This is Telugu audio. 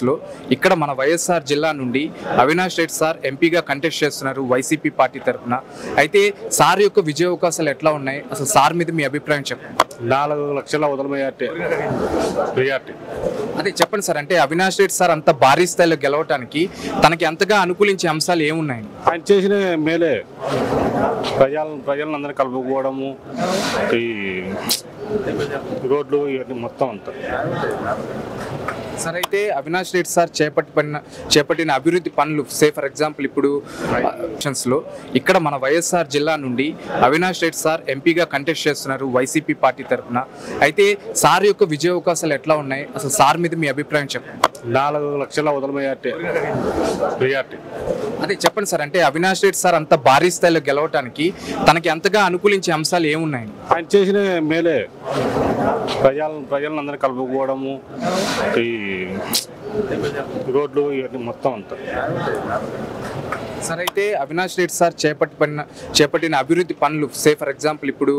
లో ఇక్కడ మన వైఎస్ఆర్ జిల్లా నుండి అవినాష్ రెడ్డి సార్ ఎంపీగా కంటెస్ట్ చేస్తున్నారు వైసీపీ పార్టీ తరఫున. అయితే సార్ యొక్క విజయ అవకాశాలు ఎట్లా ఉన్నాయి, అసలు సార్ మీద మీ అభిప్రాయం చెప్పండి. 4 లక్షల వదలమయ్యాటే అదే చెప్పండి సార్, అంటే అవినాష్ రెడ్డి సార్ అంత భారీ స్థాయిలో గెలవటానికి తనకి అంతగా అనుకూలించే అంశాలు ఏమున్నాయి? ఆయన చేసిన మేలే ప్రజలందరినీ కలుపుకోవడము, ఈ రోడ్లు ఇవన్నీ మొత్తం అంతా. సార్ అయితే అవినాష్ రెడ్డి సార్ చేపట్టిన అభివృద్ధి పనులు, సే ఫర్ ఎగ్జాంపుల్ ఇప్పుడు లో ఇక్కడ మన వైఎస్ఆర్ జిల్లా నుండి అవినాష్ రెడ్డి సార్ ఎంపీగా కంటెస్ట్ చేస్తున్నారు వైసీపీ పార్టీ తరఫున. అయితే సార్ యొక్క విజయ అవకాశాలు ఎట్లా ఉన్నాయి, అసలు సార్ మీద మీ అభిప్రాయం చెప్పండి. 4 లక్షల వదలమయ్యాటే అదే చెప్పండి సార్, అంటే అవినాష్ రెడ్డి సార్ అంత భారీ స్థాయిలో గెలవటానికి తనకి అంతగా అనుకూలించే అంశాలు ఏమున్నాయి? ఆయన చేసిన మేలే ప్రజలందరినీ కలుపుకోవడము, ఈ రోడ్లు ఇవన్నీ మొత్తం అంతా. సార్ అయితే అవినాష్ రెడ్డి సార్ చేపట్టిన అభివృద్ధి పనులు, సే ఫర్ ఎగ్జాంపుల్ ఇప్పుడు